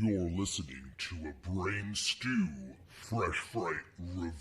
You're listening to a Brain Stew Fresh Fright Review.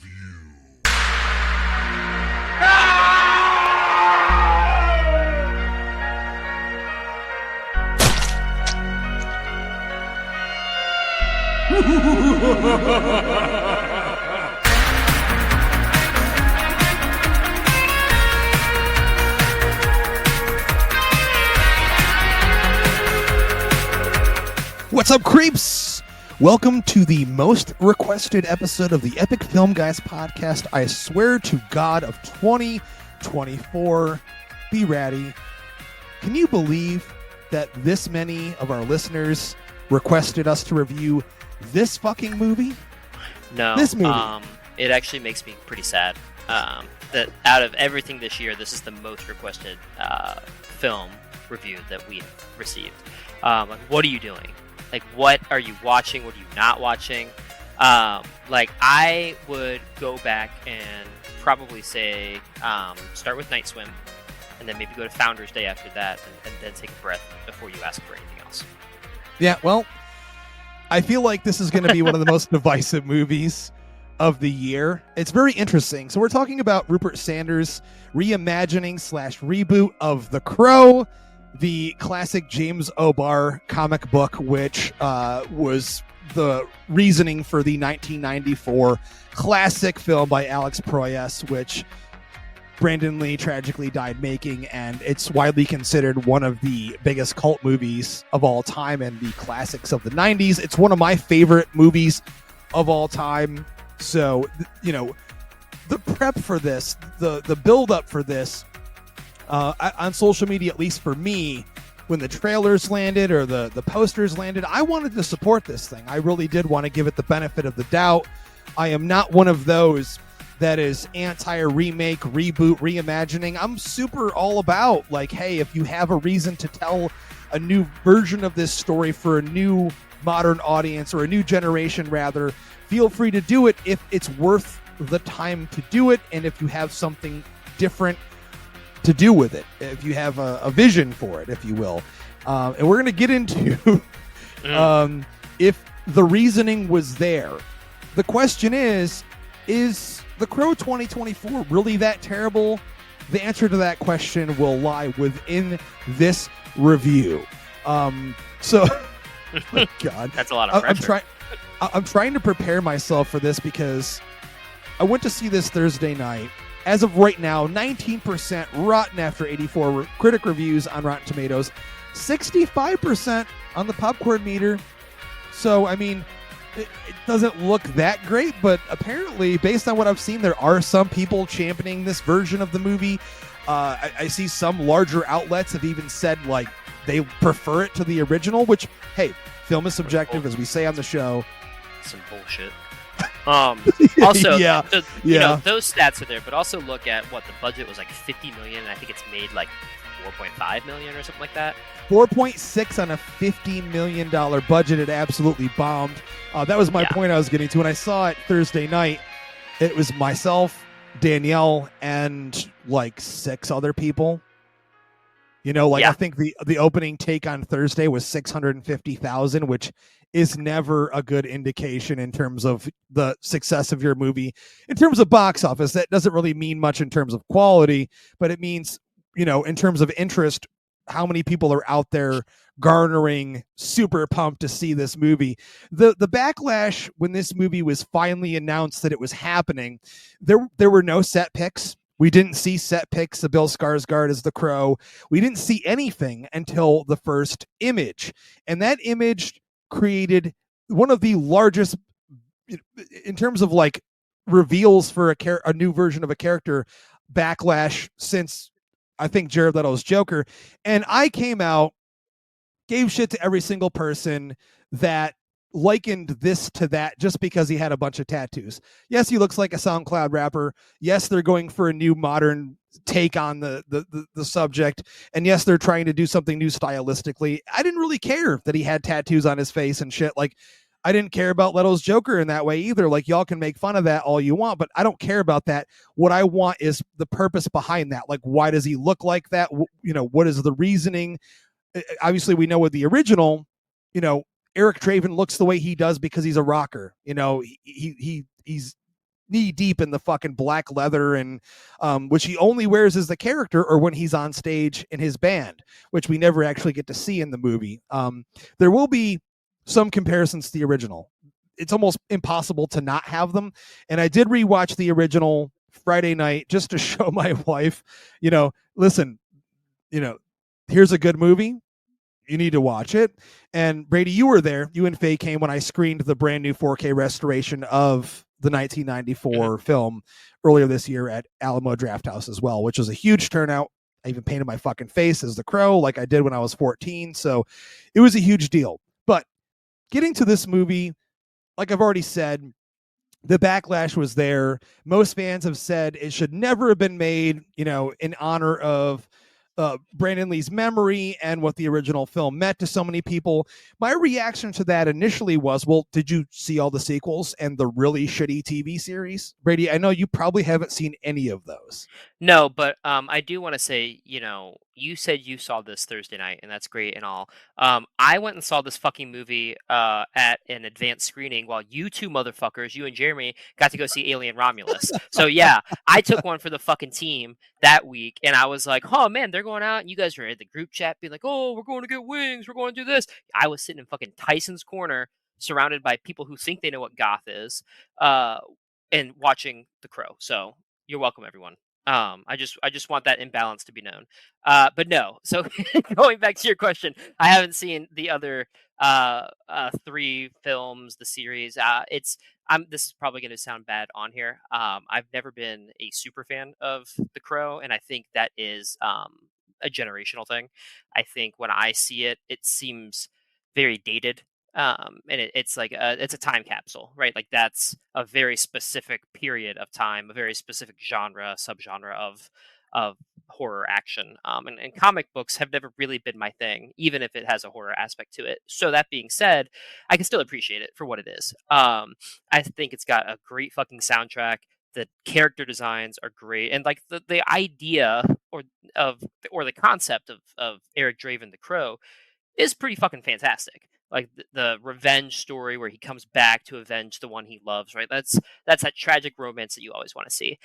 What's up, creeps? Welcome to the most requested episode of the Epic Film Guys podcast, I swear to God, of 2024. Be ratty. Can you believe that this many of our listeners requested us to review this fucking movie? No. This movie. It actually makes me pretty sad that out of everything this year, this is the most requested film review that we've received. What are you doing? Like, what are you watching? What are you not watching? I would go back and probably say, start with Night Swim, and then maybe go to Founders Day after that, and then take a breath before you ask for anything else. Yeah, well, I feel like this is going to be one of the most divisive movies of the year. It's very interesting. So we're talking about Rupert Sanders' reimagining / reboot of The Crow, the classic James O'Barr comic book, which was the reasoning for the 1994 classic film by Alex Proyas, which Brandon Lee tragically died making, and it's widely considered one of the biggest cult movies of all time and the classics of the 90s. It's one of my favorite movies of all time. So, the prep for this, the build up for this, on social media, at least for me, when the trailers landed or the posters landed, I wanted to support this thing. I really did want to give it the benefit of the doubt. I am not one of those that is anti-remake, reboot, reimagining. I'm super all about, hey, if you have a reason to tell a new version of this story for a new modern audience, or a new generation rather, feel free to do it if it's worth the time to do it, and if you have something different to do with it, if you have a vision for it, if you will. And we're going to get into if the reasoning was there. The question is The Crow 2024 really that terrible? The answer to that question will lie within this review. Oh God, That's a lot of pressure. I'm trying to prepare myself for this because I went to see this Thursday night. As of right now, 19% rotten after 84 critic reviews on Rotten Tomatoes, 65% on the popcorn meter. So, it doesn't look that great, but apparently, based on what I've seen, there are some people championing this version of the movie. I see some larger outlets have even said, they prefer it to the original, which, hey, film is subjective, as we say on the show. Some bullshit. Also, yeah. Those stats are there, but also look at what the budget was, 50 million, and I think it's made 4.5 million or something like that. 4.6 on a $15 million budget. It absolutely bombed. That was my point I was getting to. When I saw it Thursday night, it was myself, Danielle, and 6 other people. I think the opening take on Thursday was 650,000, which is never a good indication in terms of the success of your movie. In terms of box office, that doesn't really mean much in terms of quality, but it means, in terms of interest, how many people are out there garnering super pumped to see this movie. The backlash when this movie was finally announced that it was happening, there were no set picks. We didn't see set pics of Bill Skarsgård as the Crow. We didn't see anything until the first image. And that image created one of the largest, in terms of reveals for a new version of a character, backlash since, I think, Jared Leto's Joker. And I came out, gave shit to every single person that likened this to that just because he had a bunch of tattoos. Yes, he looks like a SoundCloud rapper. Yes, they're going for a new modern take on the subject. And yes, they're trying to do something new stylistically. I didn't really care that he had tattoos on his face and shit. I didn't care about Leto's Joker in that way either. Y'all can make fun of that all you want, but I don't care about that. What I want is the purpose behind that. Why does he look like that? What is the reasoning? Obviously, we know with the original, Eric Draven looks the way he does because he's a rocker. You know, he's knee deep in the fucking black leather, and which he only wears as the character or when he's on stage in his band, which we never actually get to see in the movie. There will be some comparisons to the original. It's almost impossible to not have them. And I did rewatch the original Friday night just to show my wife, you know, listen, you know, here's a good movie. You need to watch it. And Brady, you were there. You and Faye came when I screened the brand new 4K restoration of the 1994 film earlier this year at Alamo Drafthouse as well, which was a huge turnout. I even painted my fucking face as the Crow like I did when I was 14. So it was a huge deal. But getting to this movie, like I've already said, the backlash was there. Most fans have said it should never have been made, you know, in honor of Brandon Lee's memory and what the original film meant to so many people. My reaction to that initially was, well, did you see all the sequels and the really shitty TV series? Brady, I know you probably haven't seen any of those. No, but I do want to say, you know, you said you saw this Thursday night, and that's great and all. I went and saw this fucking movie at an advanced screening while you two motherfuckers, you and Jeremy, got to go see Alien Romulus. So yeah, I took one for the fucking team that week, and I was like, oh man, they're going out, and you guys are in the group chat being like, oh, we're going to get wings, we're going to do this. I was sitting in fucking Tyson's corner, surrounded by people who think they know what goth is, and watching The Crow. So you're welcome, everyone. I just want that imbalance to be known. But no. So going back to your question, I haven't seen the other 3 films, the series. This is probably going to sound bad on here. I've never been a super fan of The Crow, and I think that is a generational thing. I think when I see it, it seems very dated. And it's like it's a time capsule, right? Like that's a very specific period of time, a very specific subgenre of horror action. And comic books have never really been my thing, even if it has a horror aspect to it. So that being said, I can still appreciate it for what it is. I think it's got a great fucking soundtrack. The character designs are great, and like the idea or the concept of Eric Draven the Crow is pretty fucking fantastic. Like the revenge story where he comes back to avenge the one he loves, right? That's that tragic romance that you always want to see.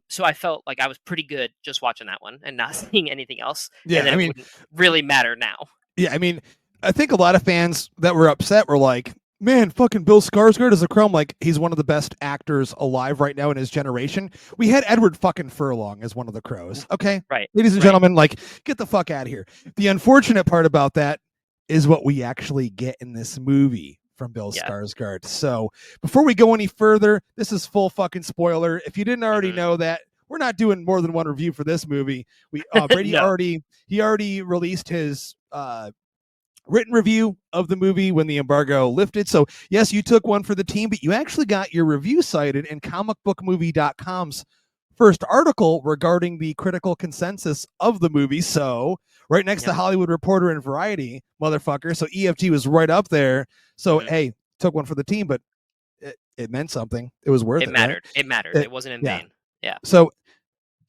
So I felt like I was pretty good just watching that one and not seeing anything else. Yeah, and then it wouldn't really matter now. Yeah, I mean, I think a lot of fans that were upset were like, man, fucking Bill Skarsgård as a Crow. Like, he's one of the best actors alive right now in his generation. We had Edward fucking Furlong as one of the Crows. Okay, Right, ladies and gentlemen, like, get the fuck out of here. The unfortunate part about that is what we actually get in this movie from Bill Skarsgård. So before we go any further, this is full fucking spoiler. If you didn't already know that, we're not doing more than one review for this movie. We Brady already released his written review of the movie when the embargo lifted. So yes, you took one for the team, but you actually got your review cited in comicbookmovie.com's first article regarding the critical consensus of the movie. So right next to Hollywood Reporter and Variety, motherfucker. So EFG was right up there. So hey, took one for the team, but it meant something. It was worth it. It mattered. Right? It mattered. It wasn't in vain. Yeah. So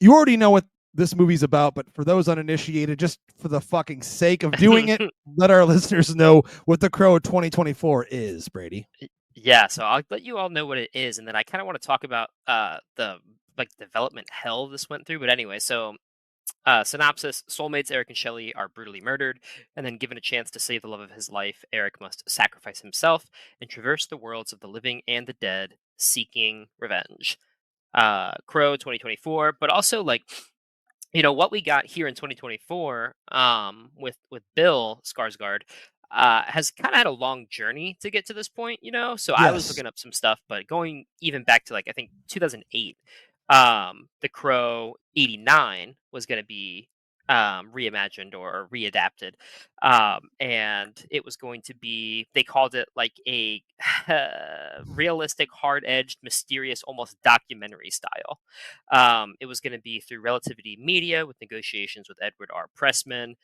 you already know what this movie's about, but for those uninitiated, just for the fucking sake of doing it, let our listeners know what The Crow 2024 is, Brady. Yeah, so I'll let you all know what it is, and then I kind of want to talk about the development hell this went through. But anyway, so synopsis: soulmates Eric and Shelley are brutally murdered, and then given a chance to save the love of his life, Eric must sacrifice himself and traverse the worlds of the living and the dead, seeking revenge. Crow 2024, but also like, you know, what we got here in 2024 with Bill Skarsgård has kind of had a long journey to get to this point, you know. So I was looking up some stuff, but going even back to like I think 2008, The Crow 89 was going to be reimagined or readapted, and it was going to be, they called it like a realistic, hard-edged, mysterious, almost documentary style. It was going to be through Relativity Media with negotiations with Edward R. Pressman.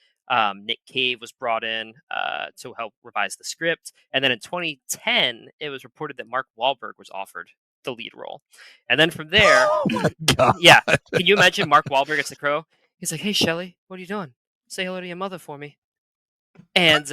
Nick Cave was brought in to help revise the script, and then in 2010 it was reported that Mark Wahlberg was offered the lead role, and then from there, oh my God. Yeah, can you imagine Mark Wahlberg as the Crow? He's like, "Hey, Shelley, what are you doing? Say hello to your mother for me." And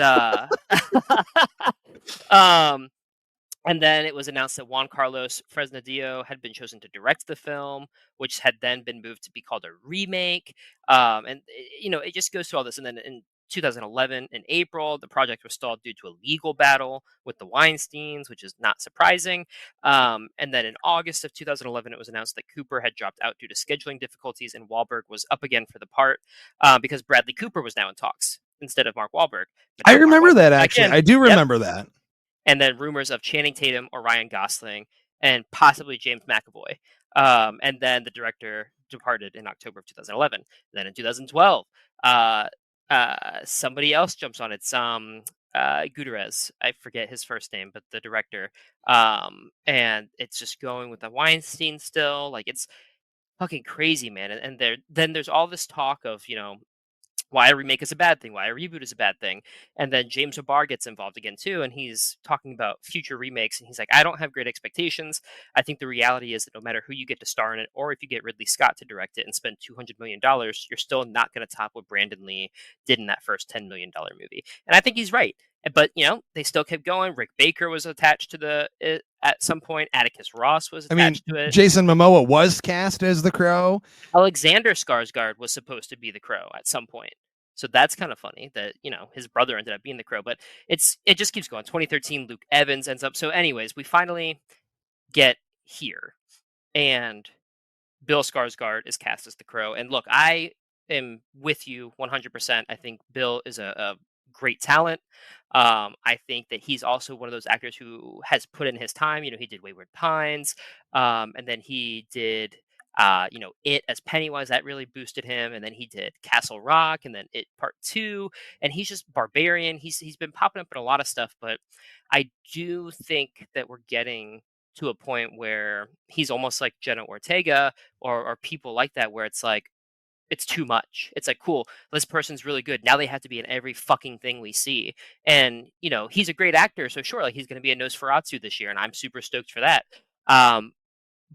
And then it was announced that Juan Carlos Fresnadillo had been chosen to direct the film, which had then been moved to be called a remake. It just goes through all this. And then in 2011, in April, the project was stalled due to a legal battle with the Weinsteins, which is not surprising. And then in August of 2011, it was announced that Cooper had dropped out due to scheduling difficulties, and Wahlberg was up again for the part because Bradley Cooper was now in talks instead of Mark Wahlberg. But I now Mark remember that, Wahlberg's back actually. in. I do Yep. remember that. And then rumors of Channing Tatum or Ryan Gosling and possibly James McAvoy. And then the director departed in October of 2011. Then in 2012, somebody else jumps on it. Gutierrez, I forget his first name, but the director. And it's just going with the Weinstein still. Like, it's fucking crazy, man. And then there's all this talk of, why a remake is a bad thing, why a reboot is a bad thing. And then James O'Barr gets involved again too, and he's talking about future remakes, and he's like, I don't have great expectations. I think the reality is that no matter who you get to star in it, or if you get Ridley Scott to direct it and spend $200 million, you're still not going to top what Brandon Lee did in that first $10 million movie. And I think he's right. But, they still kept going. Rick Baker was attached to it at some point. Atticus Ross was attached to it. Jason Momoa was cast as the Crow. Alexander Skarsgård was supposed to be the Crow at some point. So that's kind of funny that, his brother ended up being the Crow. But it just keeps going. 2013, Luke Evans ends up. So anyways, we finally get here. And Bill Skarsgård is cast as the Crow. And look, I am with you 100%. I think Bill is a great talent. I think that he's also one of those actors who has put in his time. He did Wayward Pines, and then he did, It as Pennywise. That really boosted him. And then he did Castle Rock, and then It Part 2. And he's just Barbarian. He's been popping up in a lot of stuff. But I do think that we're getting to a point where he's almost like Jenna Ortega or people like that, where it's like, it's too much. It's like, cool, this person's really good. Now they have to be in every fucking thing we see. And, he's a great actor. So sure, like, he's going to be a Nosferatu this year, and I'm super stoked for that.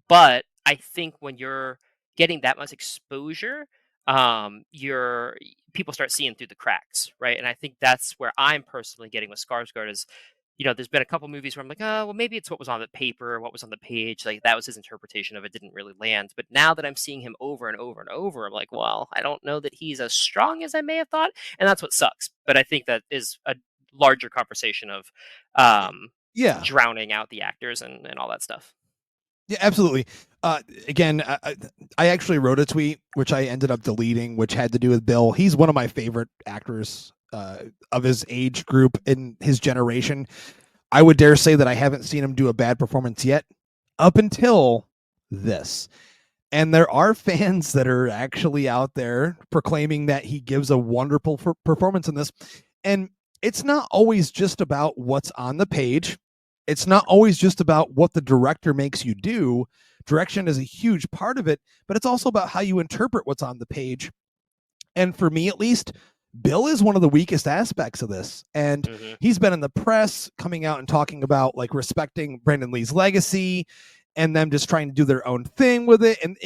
But I think when you're getting that much exposure, people start seeing through the cracks, right? And I think that's where I'm personally getting with Skarsgård is, there's been a couple movies where I'm like, oh, well, maybe it's what was on the paper, what was on the page. Like, that was his interpretation of it, didn't really land. But now that I'm seeing him over and over and over, I'm like, well, I don't know that he's as strong as I may have thought. And that's what sucks. But I think that is a larger conversation of drowning out the actors and all that stuff. Yeah, absolutely. Again, I actually wrote a tweet, which I ended up deleting, which had to do with Bill. He's one of my favorite actors of his age group in his generation. I would dare say that I haven't seen him do a bad performance yet up until this. And there are fans that are actually out there proclaiming that he gives a wonderful performance in this. And it's not always just about what's on the page. It's not always just about what the director makes you do. Direction is a huge part of it, but it's also about how you interpret what's on the page. And for me, at least, Bill is one of the weakest aspects of this. And he's been in the press coming out and talking about like respecting Brandon Lee's legacy and them just trying to do their own thing with it. And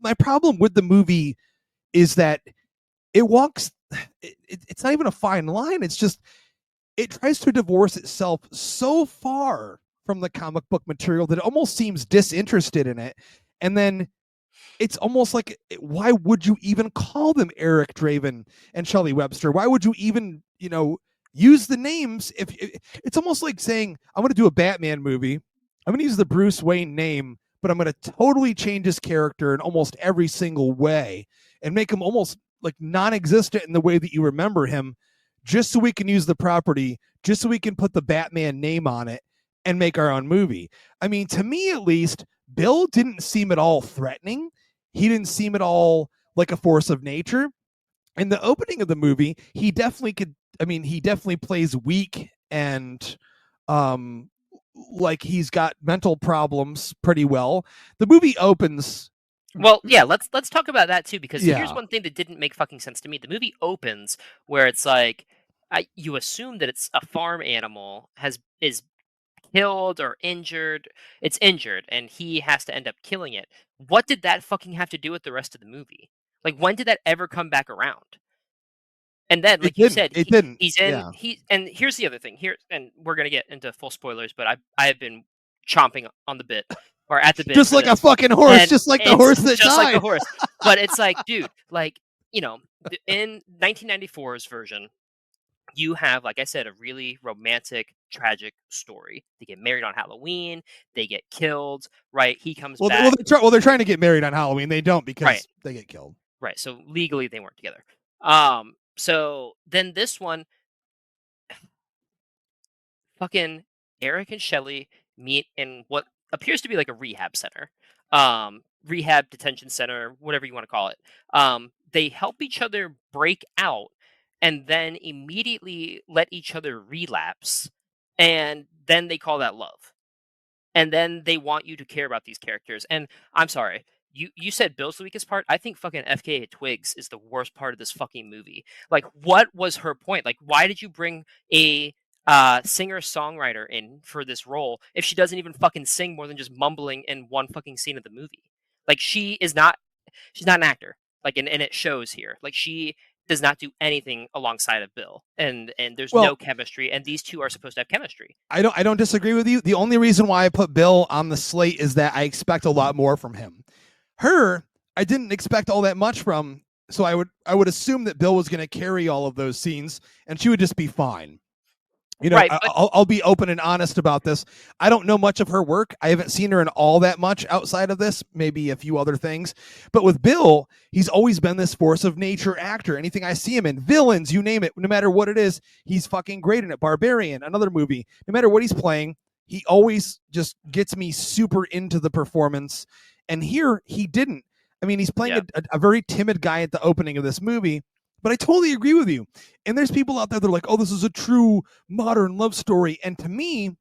my problem with the movie is that it's not even a fine line. It's just, it tries to divorce itself so far from the comic book material that it almost seems disinterested in it. And then it's almost like, why would you even call them Eric Draven and Shelley Webster? Why would you even, use the names? If it's almost like saying, I'm going to do a Batman movie. I'm going to use the Bruce Wayne name, but I'm going to totally change his character in almost every single way and make him almost like non-existent in the way that you remember him, just so we can use the property, just so we can put the Batman name on it and make our own movie. I mean, to me at least, Bill didn't seem at all threatening. He didn't seem at all like a force of nature. In the opening of the movie, he definitely plays weak and like he's got mental problems pretty well. The movie opens. Well, yeah, let's talk about that too, because here's one thing that didn't make fucking sense to me. The movie opens where it's like, you assume that it's a farm animal is killed or injured. It's injured, and he has to end up killing it. What did that fucking have to do with the rest of the movie? Like, when did that ever come back around? And then, like It you didn't. said, It didn't. he's in. Yeah. And here's the other thing. Here, and we're gonna get into full spoilers, but I have been chomping on the bit or at the bit Just for like a this, fucking horse, and just like the it's horse that just like the died. horse. But it's like, dude, like in 1994's version, you have, like I said, a really romantic, tragic story. They get married on Halloween. They get killed. Right? He comes back. They're trying to get married on Halloween. They don't because Right. they get killed. Right. So legally, they weren't together. So then this one, fucking Eric and Shelley meet in what appears to be like a rehab center, rehab detention center, whatever you want to call it. They help each other break out, and then immediately let each other relapse, and then they call that love. And then they want you to care about these characters. And I'm sorry, you said Bill's the weakest part. I think fucking FKA Twigs is the worst part of this fucking movie. Like, what was her point? Like, why did you bring a singer songwriter in for this role if she doesn't even fucking sing more than just mumbling in one fucking scene of the movie? Like, she's not an actor. Like, and it shows here. Like, she does not do anything alongside of Bill, and there's no chemistry, and these two are supposed to have chemistry. I don't disagree with you. The only reason why I put Bill on the slate is that I expect a lot more from him. Her, I didn't expect all that much from, so I would assume that Bill was going to carry all of those scenes, and she would just be fine. Right, I'll be open and honest about this. I don't know much of her work. I haven't seen her in all that much outside of this, maybe a few other things. But with Bill, he's always been this force of nature actor. Anything I see him in, villains, you name it, no matter what it is, he's fucking great in it. Barbarian, another movie, no matter what he's playing, he always just gets me super into the performance. And here, he didn't. I mean, he's playing a very timid guy at the opening of this movie. But I totally agree with you. And there's people out there that are like, oh, this is a true modern love story. And to me,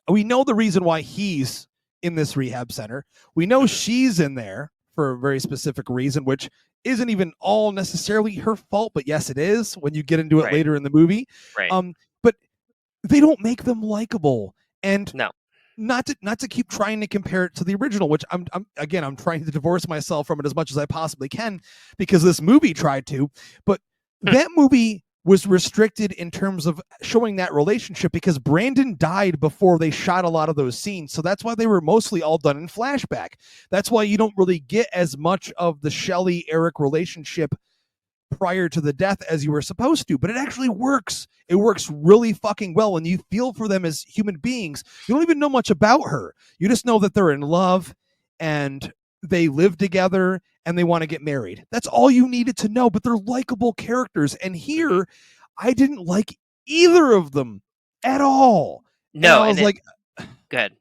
we know the reason why he's in this rehab center. We know she's in there for a very specific reason, which isn't even all necessarily her fault. But yes, it is when you get into it later in the movie. Right. But they don't make them likable. And no. Not to keep trying to compare it to the original, which I'm trying to divorce myself from it as much as I possibly can because this movie tried to, but that movie was restricted in terms of showing that relationship because Brandon died before they shot a lot of those scenes. So that's why they were mostly all done in flashback. That's why you don't really get as much of the Shelley Eric relationship prior to the death as you were supposed to, but it actually works. It works really fucking well, and you feel for them as human beings. You don't even know much about her. You just know that they're in love and they live together and they want to get married. That's all you needed to know, but they're likable characters. And here, I didn't like either of them at all. No, and I was like, go ahead.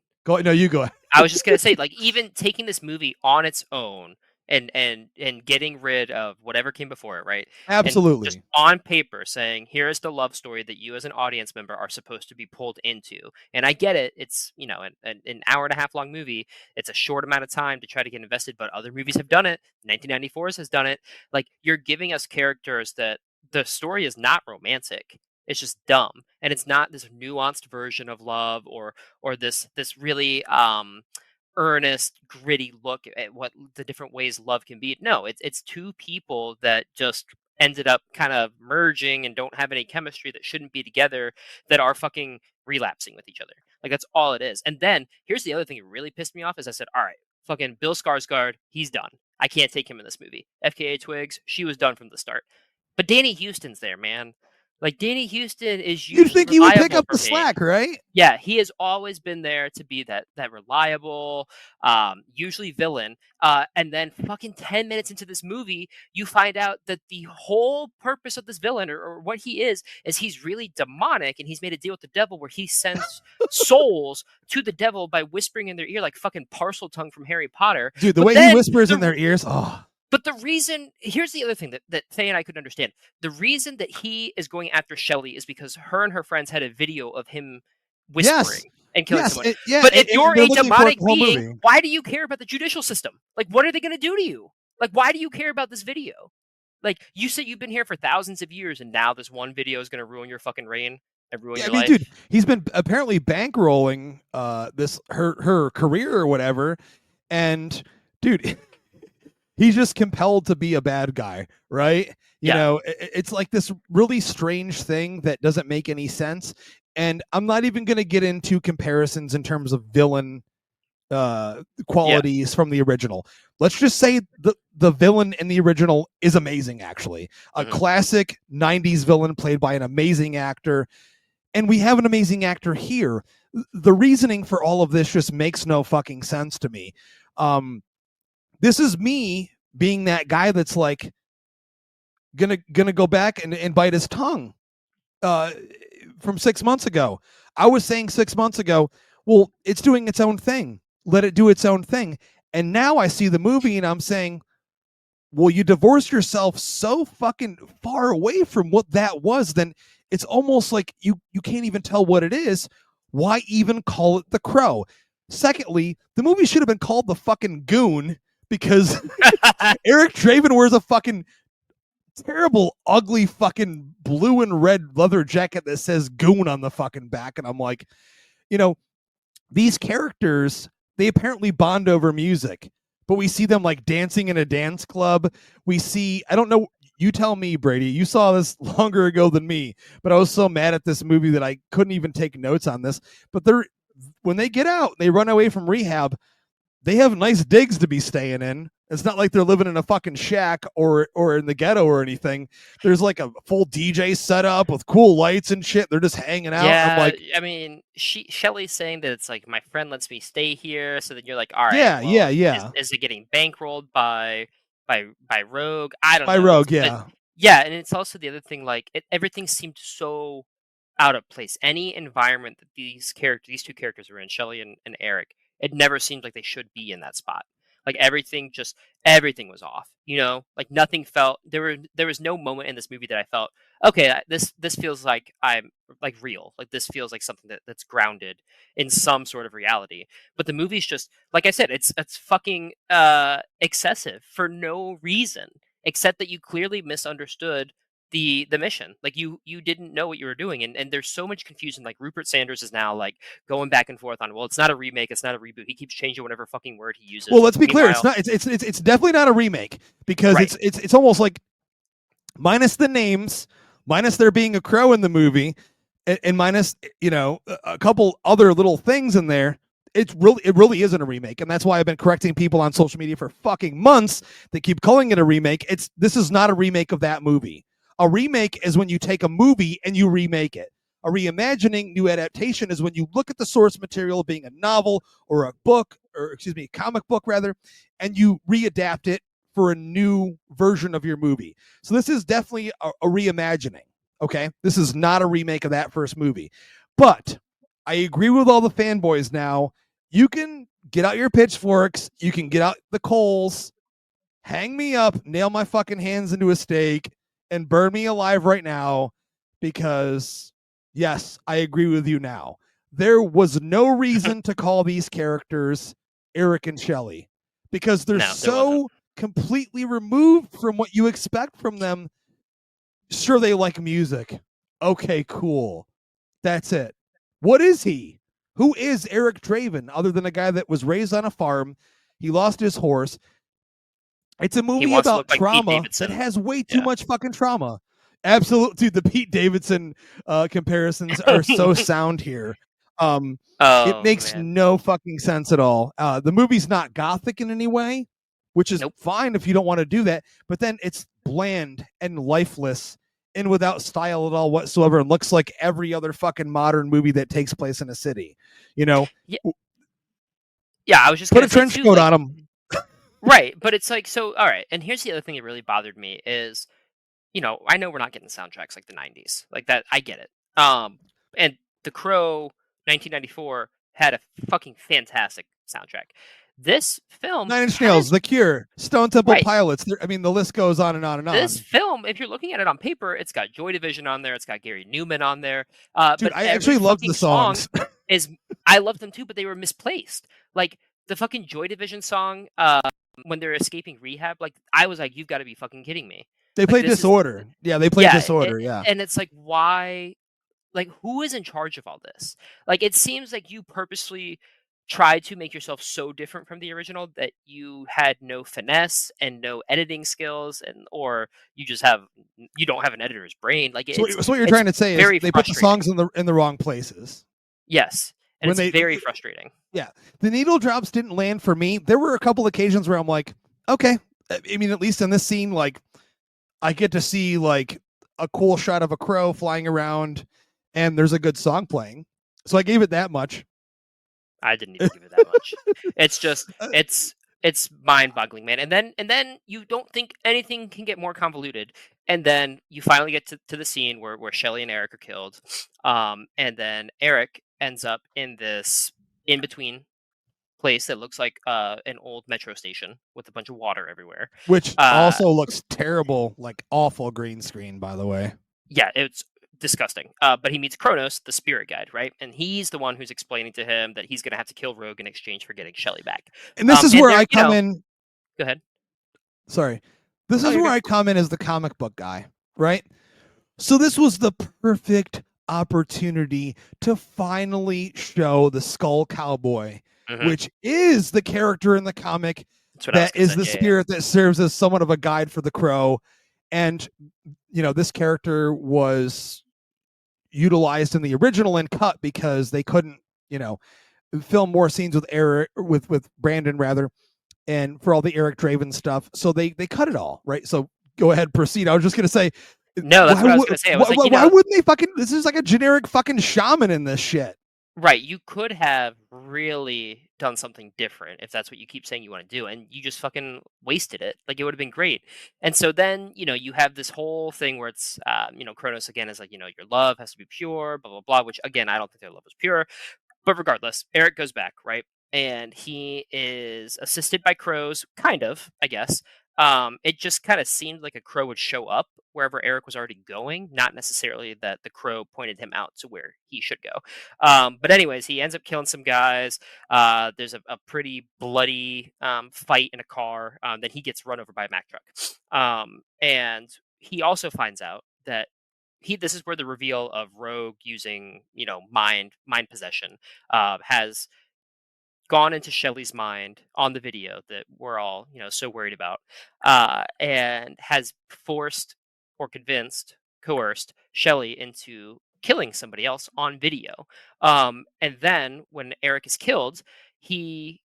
No, you go ahead. I was just gonna say, like, even taking this movie on its own and getting rid of whatever came before it, right? Absolutely. And just on paper saying, here is the love story that you as an audience member are supposed to be pulled into. And I get it. It's, an hour and a half long movie. It's a short amount of time to try to get invested, but other movies have done it. 1994's has done it. Like, you're giving us characters that the story is not romantic. It's just dumb. And it's not this nuanced version of love or this really earnest, gritty look at what the different ways love can be. No, it's two people that just ended up kind of merging and don't have any chemistry, that shouldn't be together, that are fucking relapsing with each other. Like, that's all it is. And then here's the other thing that really pissed me off is I said, all right, fucking Bill Skarsgård, he's done. I can't take him in this movie. FKA Twigs, she was done from the start. But Danny Houston's there, man. Like, Danny Houston is usually You'd think he would pick up the slack, right? Yeah, he has always been there to be that reliable, usually villain. And then fucking 10 minutes into this movie, you find out that the whole purpose of this villain, or what he is he's really demonic, and he's made a deal with the devil where he sends souls to the devil by whispering in their ear like fucking parcel tongue from Harry Potter. Dude, the way he whispers in their ears, oh. But the reason, here's the other thing that Faye and I couldn't understand. The reason that he is going after Shelley is because her and her friends had a video of him whispering and killing someone. But if you're a demonic being, why do you care about the judicial system? Like, what are they going to do to you? Like, why do you care about this video? Like, you said you've been here for thousands of years, and now this one video is going to ruin your fucking reign and ruin your life. Dude, he's been apparently bankrolling her career or whatever. And, dude... He's just compelled to be a bad guy, right? Yeah. It's like this really strange thing that doesn't make any sense. And I'm not even going to get into comparisons in terms of villain qualities from the original. Let's just say the villain in the original is amazing, actually. A classic 90s villain played by an amazing actor. And we have an amazing actor here. The reasoning for all of this just makes no fucking sense to me. This is me being that guy that's like gonna go back and bite his tongue from 6 months ago. I was saying 6 months ago, well, it's doing its own thing. Let it do its own thing. And now I see the movie and I'm saying, well, you divorced yourself so fucking far away from what that was, then it's almost like you can't even tell what it is. Why even call it The Crow? Secondly, the movie should have been called The fucking Goon, because Eric Draven wears a fucking terrible, ugly fucking blue and red leather jacket that says Goon on the fucking back. And I'm like, these characters, they apparently bond over music, but we see them like dancing in a dance club. We see, I don't know, you tell me, Brady, you saw this longer ago than me, but I was so mad at this movie that I couldn't even take notes on this. But when they get out, they run away from rehab, they have nice digs to be staying in. It's not like they're living in a fucking shack or in the ghetto or anything. There's like a full DJ setup with cool lights and shit. They're just hanging out. Yeah, I'm like, I mean, Shelley's saying that it's like, my friend lets me stay here. So then you're like, all right, yeah, well, yeah. Is it getting bankrolled by Rogue? I don't By know. Rogue, But yeah. yeah, and it's also the other thing, like everything seemed so out of place. Any environment that these two characters were in, Shelley and Eric, it never seemed like they should be in that spot. Like everything was off. Like nothing felt, there was no moment in this movie that I felt, okay, this feels like I'm like real. Like this feels like something that's grounded in some sort of reality. But the movie's just, like I said, it's fucking excessive for no reason, except that you clearly misunderstood the mission. Like you didn't know what you were doing, and there's so much confusion. Like Rupert Sanders is now like going back and forth on, well, it's not a remake, it's not a reboot. He keeps changing whatever fucking word he uses. Well, let's be clear. It's Meanwhile, not. It's definitely not a remake, because right. it's almost like, minus the names, minus there being a crow in the movie, and minus a couple other little things in there. It really isn't a remake, and that's why I've been correcting people on social media for fucking months. They keep calling it a remake. This is not a remake of that movie. A remake is when you take a movie and you remake it. A reimagining, new adaptation, is when you look at the source material being a novel or a book, or excuse me, a comic book rather, and you readapt it for a new version of your movie. So this is definitely a reimagining. Okay, this is not a remake of that first movie. But I agree with all the fanboys now. You can get out your pitchforks, you can get out the coals, hang me up, nail my fucking hands into a stake, and burn me alive right now, because yes, I agree with you now. There was no reason to call these characters Eric and Shelley, because they're so completely removed from what you expect from them. Sure, they like music. Okay, cool. That's it. What is he? Who is Eric Draven, other than a guy that was raised on a farm? He lost his horse. It's a movie about trauma that has way too much fucking trauma. Absolutely, dude. The Pete Davidson comparisons are so sound here. It makes no fucking sense at all. The movie's not gothic in any way, which is fine if you don't want to do that. But then it's bland and lifeless and without style at all whatsoever, and looks like every other fucking modern movie that takes place in a city. Yeah, I was just put a trench coat on him. Right, but it's like, so all right. And here's the other thing that really bothered me is, I know we're not getting soundtracks like the 90s. Like that, I get it. And The Crow 1994 had a fucking fantastic soundtrack. This film, Nine Inch Nails, The Cure, Stone Temple Pilots. I mean, the list goes on and on and on. This film, if you're looking at it on paper, it's got Joy Division on there. It's got Gary Newman on there. Dude, but I actually love the songs. I love them too, but they were misplaced. Like the fucking Joy Division song, when they're escaping rehab, like I was like, you've got to be fucking kidding me. They played Disorder. They played Disorder. And it's like, why? Like, who is in charge of all this? Like, it seems like you purposely try to make yourself so different from the original that you had no finesse and no editing skills, or you just you don't have an editor's brain. Like So, it's so what you're it's trying to say is very they put the frustrating. songs in the wrong places. Yes, and When it's very frustrating. Yeah, the needle drops didn't land for me. There were a couple occasions where I'm like, okay, I mean, at least in this scene, like, I get to see like a cool shot of a crow flying around, and there's a good song playing. So I gave it that much. I didn't even give it that much. It's just it's mind-boggling, man. And then you don't think anything can get more convoluted. And then you finally get to the scene where Shelly and Eric are killed. And then Eric ends up in this in between place that looks like an old metro station with a bunch of water everywhere. Which also looks terrible, like awful green screen, by the way. Yeah, it's disgusting. But he meets Kronos, the spirit guide, right? And he's the one who's explaining to him that he's going to have to kill Rogue in exchange for getting Shelly back. And this is where I come in. Go ahead. Sorry. This is where I come in as the comic book guy, right? So this was the perfect opportunity to finally show the Skull Cowboy, which is the character in the comic that is the spirit that serves as somewhat of a guide for the Crow. And, this character was utilized in the original and cut because they couldn't, film more scenes with Eric, with Brandon rather, and for all the Eric Draven stuff. So they cut it all, right? So go ahead, proceed. I was just going to say, no, that's what I was going to say. I was why wouldn't they this is like a generic fucking shaman in this shit. Right, you could have really done something different if that's what you keep saying you want to do, and you just fucking wasted it. Like, it would have been great. And so then, you have this whole thing where it's, Kronos again is like, your love has to be pure, blah, blah, blah, which again, I don't think their love was pure. But regardless, Eric goes back, right? And he is assisted by crows, kind of, I guess. It just kind of seemed like a crow would show up wherever Eric was already going, not necessarily that the crow pointed him out to where he should go. But anyways, he ends up killing some guys. There's a pretty bloody fight in a car. Then he gets run over by a Mack truck. And he also finds out that this is where the reveal of Rogue using, mind possession has gone into Shelly's mind on the video that we're all, so worried about, and has forced or coerced Shelly into killing somebody else on video. And then when Eric is killed, he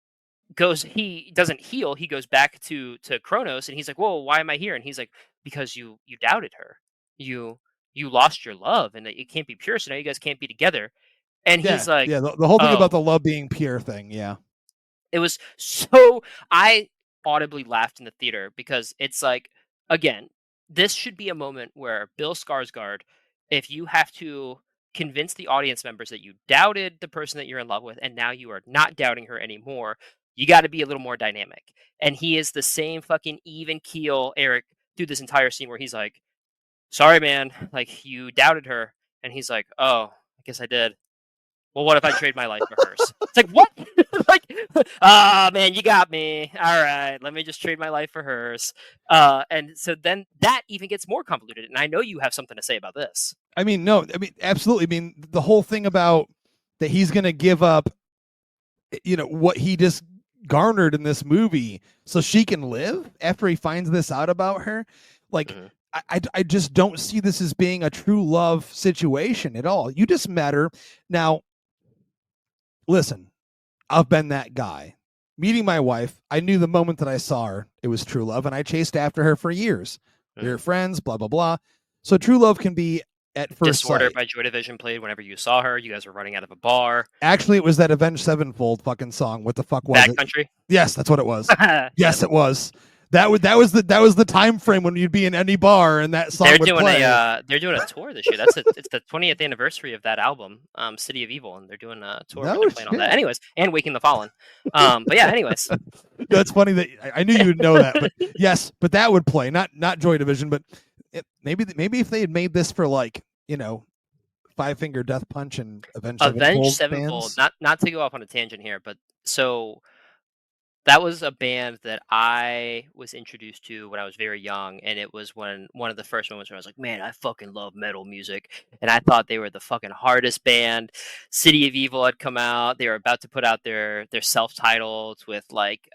doesn't heal. He goes back to Kronos and he's like, whoa, why am I here? And he's like, because you doubted her. You lost your love and it can't be pure. So now you guys can't be together. And he's like, the whole thing about the love being pure thing. Yeah. It was so, I audibly laughed in the theater because it's like, again, this should be a moment where Bill Skarsgård, if you have to convince the audience members that you doubted the person that you're in love with and now you are not doubting her anymore, you got to be a little more dynamic. And he is the same fucking even keel Eric through this entire scene where he's like, sorry, man, like you doubted her. And he's like, oh, I guess I did. Well, what if I trade my life for hers? It's like, what? Like, man, you got me. All right, let me just trade my life for hers. And so then that even gets more convoluted. And I know you have something to say about this. I mean, no, absolutely. I mean, the whole thing about that he's going to give up, what he just garnered in this movie so she can live after he finds this out about her. Like, I just don't see this as being a true love situation at all. You just met her. Now, listen, I've been that guy. Meeting my wife, I knew the moment that I saw her, it was true love, and I chased after her for years. We were friends, blah, blah, blah. So true love can be at first Disorder sight. by Joy Division played whenever you saw her. You guys were running out of a bar. Actually, it was that Avenged Sevenfold fucking song. What the fuck was it? Backcountry? Yes, that's what it was. Yes, it was. That was the time frame when you'd be in any bar and that song would play. They're doing a tour this year. It's the 20th anniversary of that album, City of Evil, and they're doing a tour. Where they're playing all that. Anyways, and Waking the Fallen. But yeah, anyways. That's funny that I knew you would know that. But yes, but that would play, not Joy Division, but maybe if they had made this for like, Five Finger Death Punch and Avenged Sevenfold. Not to go off on a tangent here, but so That was a band that I was introduced to when I was very young, and it was one of the first moments where I was like, "Man, I fucking love metal music," and I thought they were the fucking hardest band. City of Evil had come out; they were about to put out their self-titled with like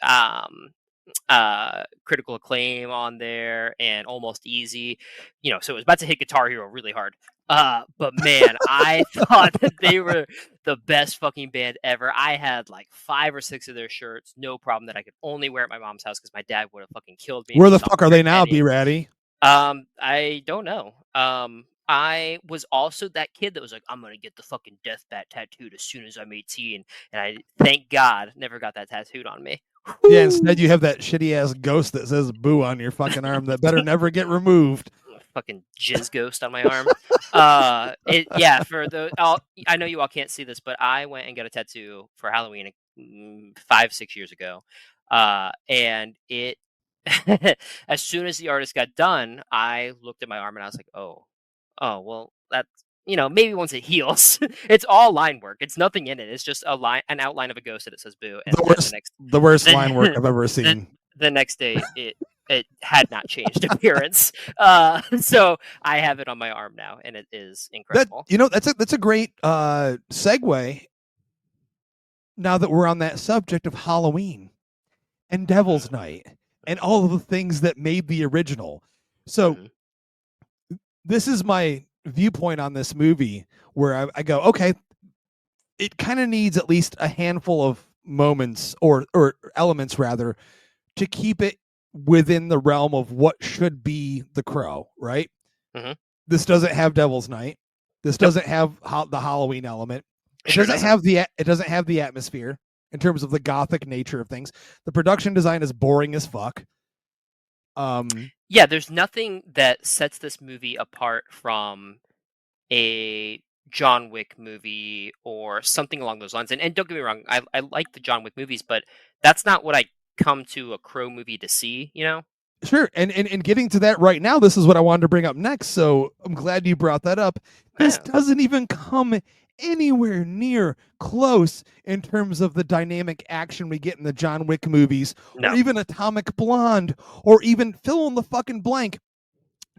Critical Acclaim on there and Almost Easy, so it was about to hit Guitar Hero really hard. But man, I thought that they were the best fucking band ever. I had like 5 or 6 of their shirts, no problem, that I could only wear at my mom's house because my dad would have fucking killed me. Where the fuck are they now, BluBrry? I don't know. I was also that kid that was like, I'm gonna get the fucking death bat tattooed as soon as I'm 18, and I thank God never got that tattooed on me. Yeah, instead you have that shitty ass ghost that says "boo" on your fucking arm that better never get removed. Fucking jizz ghost on my arm. For the I know you all can't see this, but I went and got a tattoo for Halloween 5-6 years ago, and it as soon as the artist got done, I looked at my arm and I was like, oh well, that's maybe once it heals. It's all line work. It's nothing in it. It's just an outline of a ghost that it says "boo." And the worst line work I've ever seen. The next day, it had not changed appearance. So I have it on my arm now, and it is incredible. That's a great segue. Now that we're on that subject of Halloween and Devil's Night and all of the things that made the original. So this is my viewpoint on this movie, where I go, okay, it kind of needs at least a handful of moments or elements rather to keep it within the realm of what should be The Crow, right? This doesn't have Devil's Night. This doesn't have the Halloween element. It doesn't have the atmosphere in terms of the gothic nature of things. The production design is boring as fuck. Yeah, there's nothing that sets this movie apart from a John Wick movie or something along those lines. And don't get me wrong, I like the John Wick movies, but that's not what I come to a Crow movie to see, Sure, and getting to that right now, this is what I wanted to bring up next, so I'm glad you brought that up. This doesn't even come anywhere near close in terms of the dynamic action we get in the John Wick movies, or even Atomic Blonde, or even fill in the fucking blank.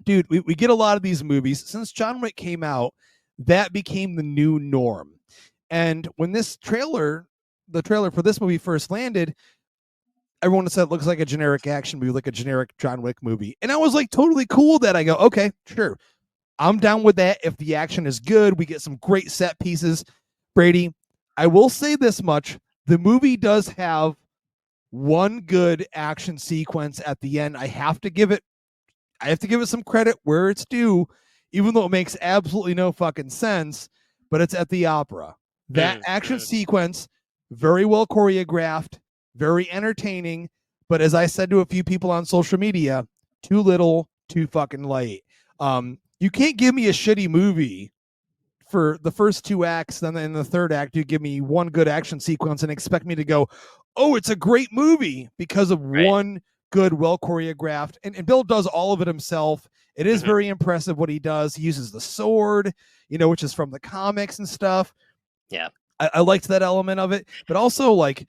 Dude, we get a lot of these movies. Since John Wick came out, that became the new norm. And when the trailer for this movie first landed, everyone said it looks like a generic action movie, like a generic John Wick movie. And I was like totally cool with that. I go, okay, sure. I'm down with that. If the action is good, we get some great set pieces. Brady, I will say this much. The movie does have one good action sequence at the end. I have to give it some credit where it's due, even though it makes absolutely no fucking sense, but it's at the opera. That action sequence, very well choreographed, very entertaining, but as I said to a few people on social media, too little, too fucking late. You can't give me a shitty movie for the first 2 acts, then in the third act you give me one good action sequence and expect me to go, oh, it's a great movie because of one good, well choreographed, and Bill does all of it himself. It is very impressive what he does. He uses the sword, which is from the comics and stuff. Yeah. I liked that element of it, but also like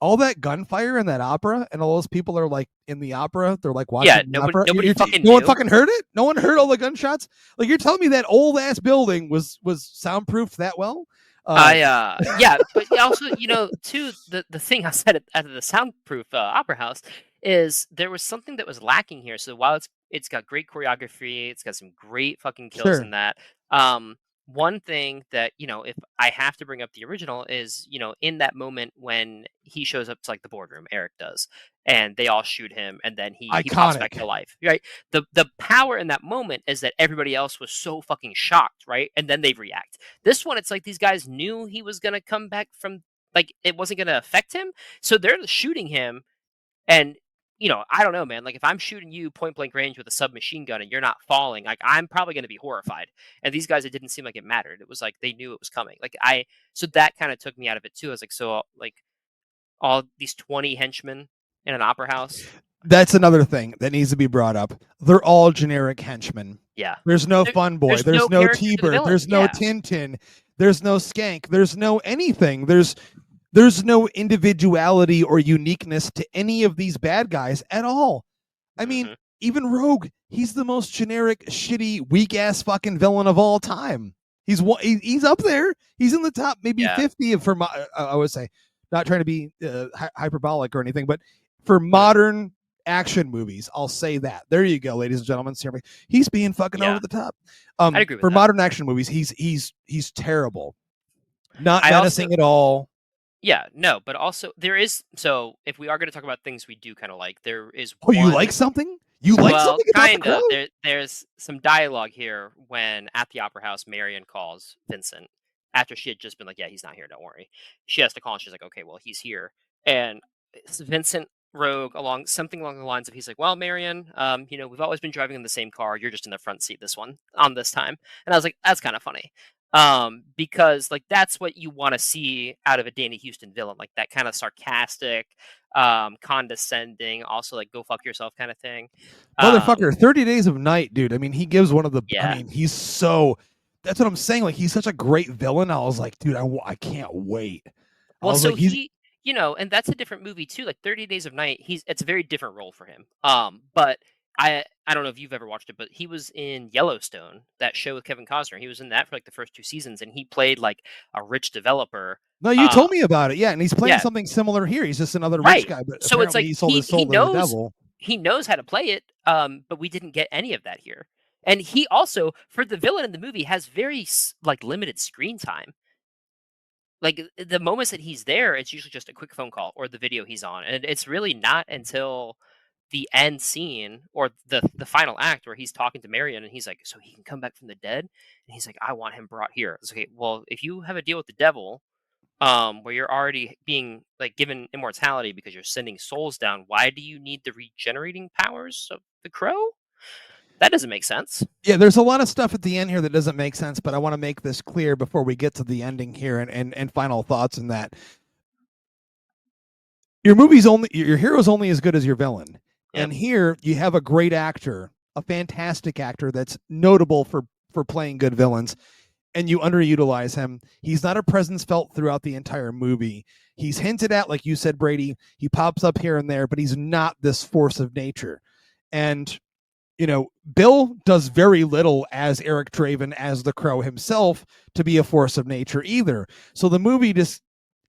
all that gunfire in that opera, and all those people are like in the opera. They're like watching the opera. No one fucking heard it. No one heard all the gunshots. Like, you're telling me that old ass building was soundproofed that well? Yeah, but also, too, the thing I said at the soundproof opera house is there was something that was lacking here. So while it's got great choreography, it's got some great fucking kills in that. One thing that, if I have to bring up the original is, in that moment when he shows up to like the boardroom, Eric does, and they all shoot him, and then he pops back to life, right? The power in that moment is that everybody else was so fucking shocked, right? And then they react. This one, it's like these guys knew he was going to come back from, like, it wasn't going to affect him. So they're shooting him, and I don't know, man. Like, if I'm shooting you point blank range with a submachine gun and you're not falling, like, I'm probably going to be horrified. And these guys, it didn't seem like it mattered. It was like they knew it was coming. Like, so that kind of took me out of it too. I was like, so like all these 20 henchmen in an opera house. That's another thing that needs to be brought up. They're all generic henchmen. Yeah. There's no Fun Boy. There's no T-Bird. There's no Tintin. There's no Skank. There's no anything. There's There's no individuality or uniqueness to any of these bad guys at all. I mean, even Rogue, he's the most generic, shitty, weak ass fucking villain of all time. He's up there. He's in the top maybe 50 for I would say, not trying to be hyperbolic or anything, but for modern action movies, I'll say that. There you go, ladies and gentlemen. He's being fucking over the top. I agree with for that. modern action movies, he's terrible. Not menacing at all. Yeah, no, but also there is. So if we are going to talk about things we do kind of like, there is. Oh, you like something? You like something about the Crow? There's some dialogue here when at the Opera House, Marion calls Vincent after she had just been like, "Yeah, he's not here. Don't worry." She has to call, and she's like, "Okay, well, he's here." And Vincent Rogue something along the lines of, he's like, "Well, Marion, we've always been driving in the same car. You're just in the front seat this time." And I was like, that's kind of funny. Because like that's what you want to see out of a Danny Houston villain, like that kind of sarcastic, condescending, also like go fuck yourself kind of thing. Motherfucker, 30 Days of Night, dude. I mean, he gives one of the. Yeah. I mean, he's so. That's what I'm saying. Like, he's such a great villain. I was like, dude, I can't wait. Well, so like, and that's a different movie too. Like 30 Days of Night, it's a very different role for him. But I don't know if you've ever watched it, but he was in Yellowstone, that show with Kevin Costner. He was in that for like the first 2 seasons, and he played like a rich developer. No, you told me about it. Yeah, and he's playing something similar here. He's just another rich guy, but so it's like he sold his soul to the devil. He knows how to play it, but we didn't get any of that here. And he also, for the villain in the movie, has very like limited screen time. Like the moments that he's there, it's usually just a quick phone call or the video he's on, and it's really not until the end scene or the final act where he's talking to Marion and he's like, "So he can come back from the dead?" And he's like, "I want him brought here." It's okay. Well, if you have a deal with the devil, where you're already being like given immortality because you're sending souls down, why do you need the regenerating powers of the Crow? That doesn't make sense. Yeah, there's a lot of stuff at the end here that doesn't make sense, but I want to make this clear before we get to the ending here and final thoughts on that. Your hero's only as good as your villain. Yep. And here you have a great actor, a fantastic actor that's notable for playing good villains, and you underutilize him. He's not a presence felt throughout the entire movie. He's hinted at, like you said, Brady. He pops up here and there, but he's not this force of nature. And Bill does very little as Eric Draven, as the Crow himself, to be a force of nature either. So the movie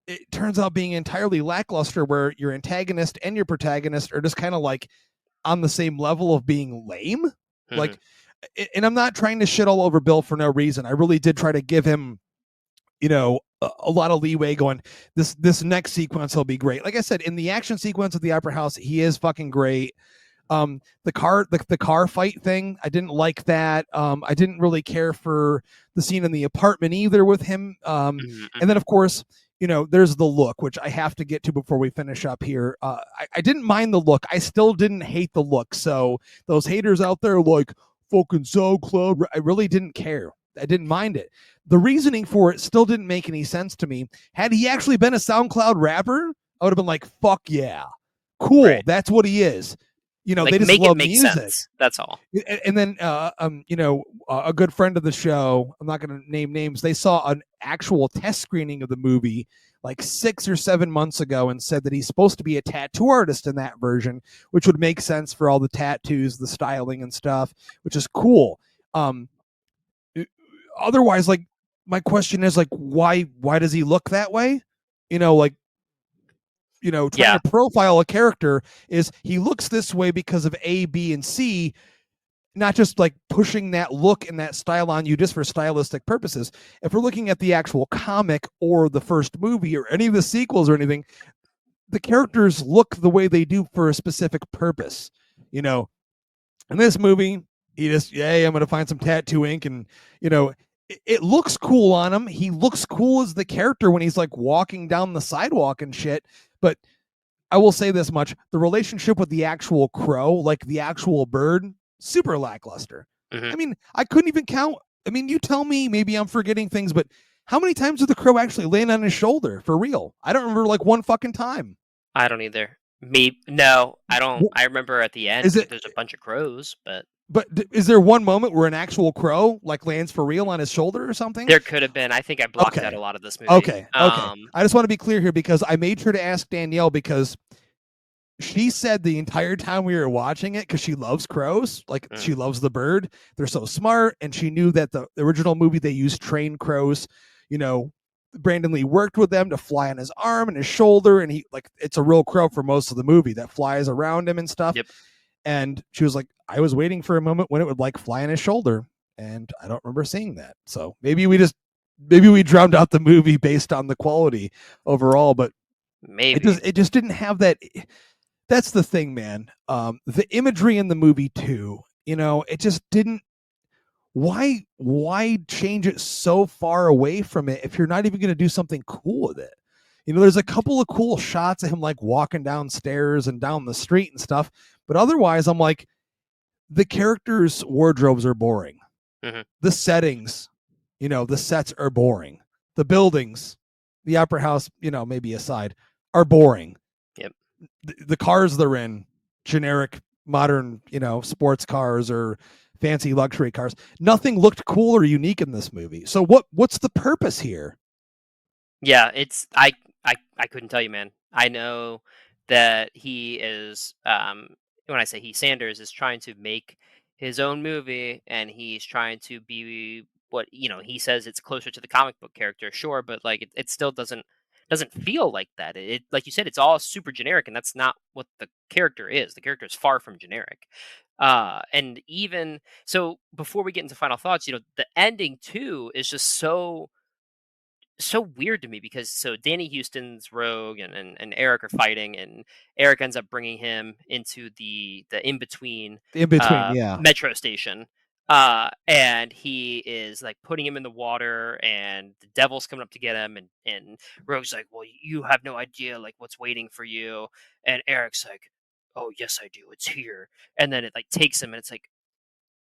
it turns out being entirely lackluster, where your antagonist and your protagonist are just kind of like on the same level of being lame. Mm-hmm. Like, and I'm not trying to shit all over Bill for no reason. I really did try to give him, a lot of leeway, going, this next sequence will be great. Like I said, in the action sequence of the Opera House, he is fucking great. The car fight thing, I didn't like that. I didn't really care for the scene in the apartment either with him. And then of course, there's the look, which I have to get to before we finish up here. I didn't mind the look. I still didn't hate the look. So those haters out there like fucking SoundCloud, I really didn't care. I didn't mind it. The reasoning for it still didn't make any sense to me. Had he actually been a SoundCloud rapper, I would have been like, fuck yeah. Cool. Right. That's what he is. Like, they just make love it make music. Sense. That's all. And then, a good friend of the show, I'm not going to name names, they saw an actual test screening of the movie like 6 or 7 months ago and said that he's supposed to be a tattoo artist in that version, which would make sense for all the tattoos, the styling and stuff, which is cool. Otherwise, like, my question is, like, why does he look that way? Trying to profile a character is he looks this way because of A, B, and C, not just like pushing that look and that style on you just for stylistic purposes. If we're looking at the actual comic or the first movie or any of the sequels or anything, the characters look the way they do for a specific purpose. In this movie, he just, I'm going to find some tattoo ink, and, it looks cool on him. He looks cool as the character when he's like walking down the sidewalk and shit. But I will say this much: the relationship with the actual crow, like the actual bird, super lackluster. Mm-hmm. I mean, I couldn't even count. I mean, you tell me, maybe I'm forgetting things, but how many times did the crow actually land on his shoulder for real? I don't remember like one fucking time. I don't either. No, I don't. I remember at the end there's a bunch of crows, but But is there one moment where an actual crow like lands for real on his shoulder or something? There could have been. I think I blocked Okay. out a lot of this movie. Okay. I just want to be clear here because I made sure to ask Danielle because she said the entire time we were watching it, because she loves crows, like she loves the bird. They're so smart, and she knew that the original movie they used trained crows. You know, Brandon Lee worked with them to fly on his arm and his shoulder, and he like it's a real crow for most of the movie that flies around him and stuff. Yep. And she was like, I was waiting for a moment when it would like fly on his shoulder, and I don't remember seeing that. So maybe we drowned out the movie based on the quality overall, but maybe it just didn't have that. That's the thing, man. The imagery in the movie too, you know, it just didn't. Why change it so far away from it if you're not even going to do something cool with it? You know, there's a couple of cool shots of him like walking downstairs and down the street and stuff, but otherwise, I'm like, the characters' wardrobes are boring. Mm-hmm. The settings, you know, the sets are boring. The buildings, the opera house, you know, maybe aside, are boring. Yep. The cars they're in, generic modern, you know, sports cars or fancy luxury cars. Nothing looked cool or unique in this movie. So what's the purpose here? Yeah, it's I couldn't tell you, man. I know that he is when I say he, Sanders is trying to make his own movie, and he's trying to be what, you know, he says it's closer to the comic book character, sure, but like it still doesn't feel like that. It like you said, it's all super generic, and that's not what the character is. The character is far from generic. And even so, before we get into final thoughts, you know, the ending too is just so weird to me, because so Danny Houston's Rogue and Eric are fighting, and Eric ends up bringing him into the in between Yeah. metro station, and he is like putting him in the water, and the devil's coming up to get him, and Rogue's like, well, you have no idea like what's waiting for you, and Eric's like, oh yes I do, it's here, and then it like takes him, and it's like,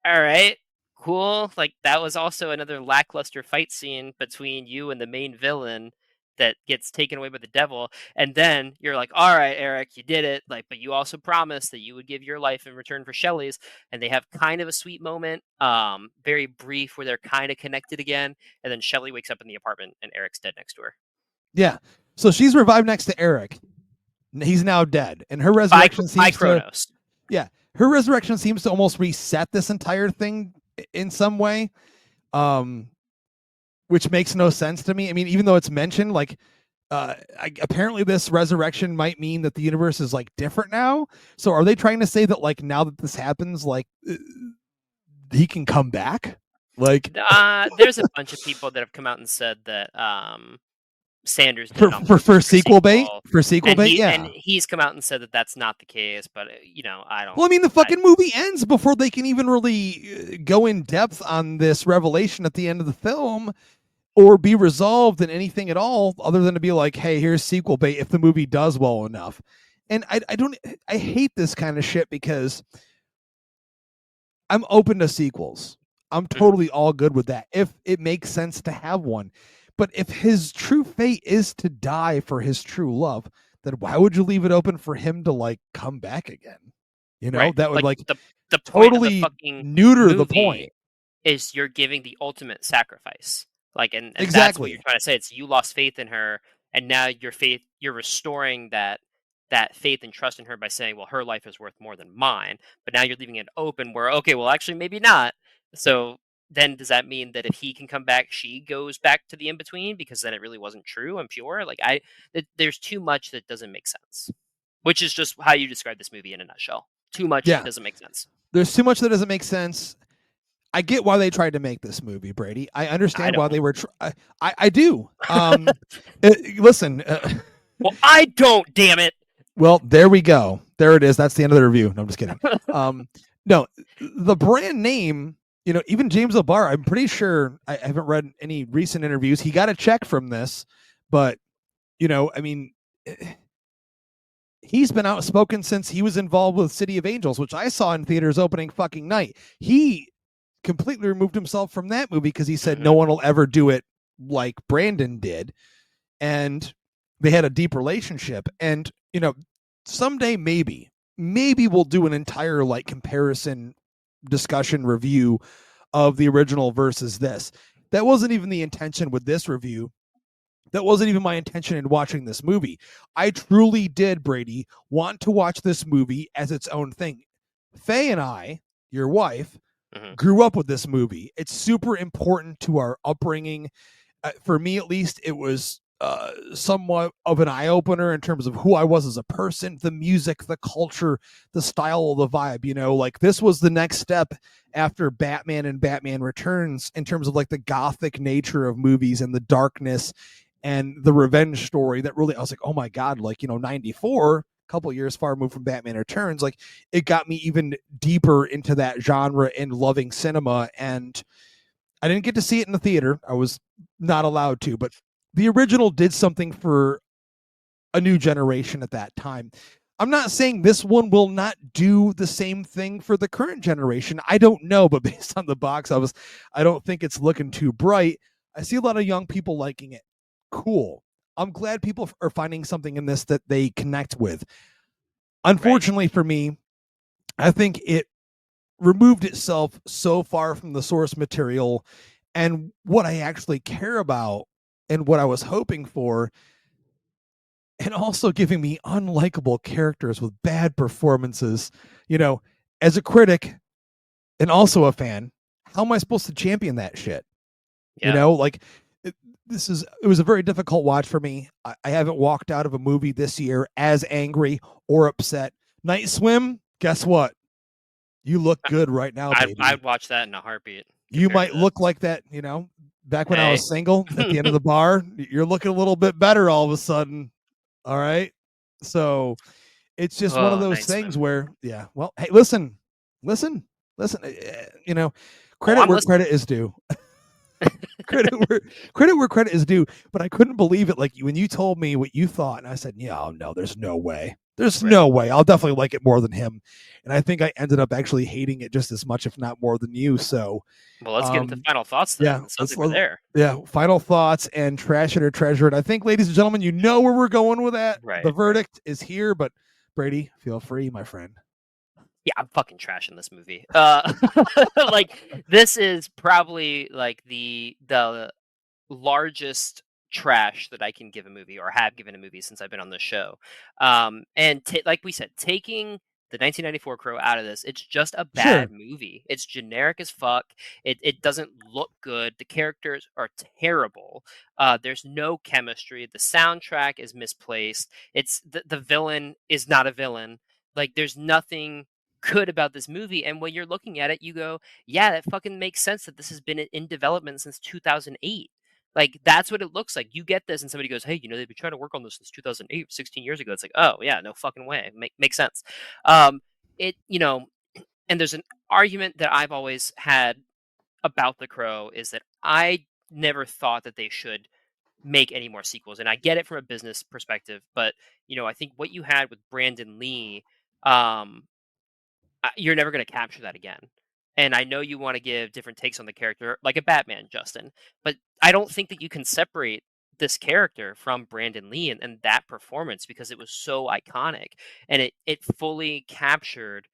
all right, cool. Like that was also another lackluster fight scene between you and the main villain that gets taken away by the devil. And then you're like, all right, Eric, you did it. Like, but you also promised that you would give your life in return for Shelley's. And they have kind of a sweet moment, very brief, where they're kind of connected again. And then Shelley wakes up in the apartment and Eric's dead next to her. Yeah. So she's revived next to Eric. He's now dead. And her resurrection seems Kronos. Yeah. Her resurrection seems to almost reset this entire thing in some way, which makes no sense to me. I mean, even though it's mentioned, like, apparently this resurrection might mean that the universe is like different now. So are they trying to say that like now that this happens, like he can come back? Like, there's a bunch of people that have come out and said that Sanders did for sequel bait, yeah. And he's come out and said that that's not the case, but you know, I don't. Well, I mean, the fucking movie ends before they can even really go in depth on this revelation at the end of the film, or be resolved in anything at all, other than to be like, "Hey, here's sequel bait if the movie does well enough." And I hate this kind of shit because I'm open to sequels. I'm totally all good with that if it makes sense to have one. But if his true fate is to die for his true love, then why would you leave it open for him to like come back again? You know, right. That would like the totally neuter the point. Is you're giving the ultimate sacrifice. Like, and exactly. That's what you're trying to say. It's you lost faith in her, and now you're restoring that faith and trust in her by saying, well, her life is worth more than mine. But now you're leaving it open where, okay, well, actually, maybe not. So then does that mean that if he can come back, she goes back to the in-between, because then it really wasn't true and pure? Like, there's too much that doesn't make sense, which is just how you describe this movie in a nutshell. Too much doesn't make sense. There's too much that doesn't make sense. I get why they tried to make this movie, Brady. I understand why they were. I do. Listen. Well, I don't. Damn it. Well, there we go. There it is. That's the end of the review. No, I'm just kidding. No, the brand name. You know, even James O'Barr, I'm pretty sure, I haven't read any recent interviews, he got a check from this, but, you know, I mean, he's been outspoken since he was involved with City of Angels, which I saw in theaters opening fucking night. He completely removed himself from that movie because he said no one will ever do it like Brandon did. And they had a deep relationship. And, you know, someday maybe we'll do an entire like comparison discussion review of the original versus this. That wasn't even the intention with this review. That wasn't even my intention in watching this movie. I truly did, Brady, want to watch this movie as its own thing. Faye and I, your wife, grew up with this movie. It's super important to our upbringing. For me, at least, it was somewhat of an eye opener in terms of who I was as a person, the music, the culture, the style, the vibe. You know, like this was the next step after Batman and Batman Returns in terms of like the gothic nature of movies and the darkness and the revenge story that really, I was like, oh my God, like, you know, 94, a couple years far removed from Batman Returns, like it got me even deeper into that genre and loving cinema. And I didn't get to see it in the theater. I was not allowed to, but the original did something for a new generation at that time. I'm not saying this one will not do the same thing for the current generation. I don't know, but based on the box office, I don't think it's looking too bright. I see a lot of young people liking it. Cool. I'm glad people are finding something in this that they connect with. Unfortunately for me, I think it removed itself so far from the source material and what I actually care about and what I was hoping for, and also giving me unlikable characters with bad performances. You know, as a critic and also a fan, how am I supposed to champion that shit? Yeah. You know, like it was a very difficult watch for me. I haven't walked out of a movie this year as angry or upset. Night Swim, guess what? You look good right now, baby. I'd watch that in a heartbeat. You might look like that, you know, back when I Hey. was single at the end of the bar. You're looking a little bit better all of a sudden. All right. So it's just one of those Night things Swim. where, yeah, well, hey, listen, you know, credit where credit is due. credit where credit is due. But I couldn't believe it. Like when you told me what you thought, and I said, yeah, oh, no, there's no way. There's no way. I'll definitely like it more than him. And I think I ended up actually hating it just as much, if not more than you. So, well, let's get into final thoughts then. Yeah, Let's there. Yeah, final thoughts and trash it or treasure it. I think, ladies and gentlemen, you know where we're going with that. The verdict is here, but Brady, feel free, my friend. Yeah, I'm fucking trashing this movie. Like this is probably like the largest trash that I can give a movie or have given a movie since I've been on this show. And like we said, taking the 1994 Crow out of this, it's just a bad movie. It's generic as fuck. It doesn't look good. The characters are terrible. There's no chemistry. The soundtrack is misplaced. It's the villain is not a villain. Like there's nothing good about this movie. And when you're looking at it, you go, yeah, that fucking makes sense that this has been in development since 2008. Like that's what it looks like. You get this and somebody goes, hey, you know, they've been trying to work on this since 2008, 16 years ago. It's like, oh yeah, no fucking way. Makes sense. You know, and there's an argument that I've always had about The Crow is that I never thought that they should make any more sequels. And I get it from a business perspective, but you know, I think what you had with Brandon Lee, you're never going to capture that again. And I know you want to give different takes on the character, like a Batman, Justin, but I don't think that you can separate this character from Brandon Lee and that performance because it was so iconic and it fully captured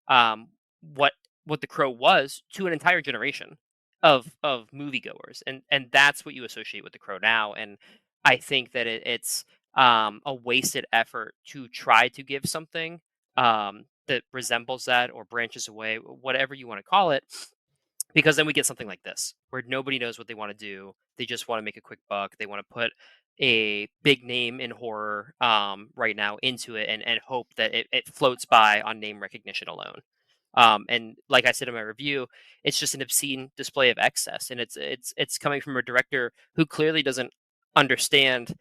um, what the Crow was to an entire generation of moviegoers, and that's what you associate with the Crow now. And I think that it's a wasted effort to try to give something that resembles that or branches away, whatever you want to call it, because then we get something like this where nobody knows what they want to do. They just want to make a quick buck. They want to put a big name in horror right now into it and hope that it floats by on name recognition alone. And like I said in my review, it's just an obscene display of excess, and it's coming from a director who clearly doesn't understand,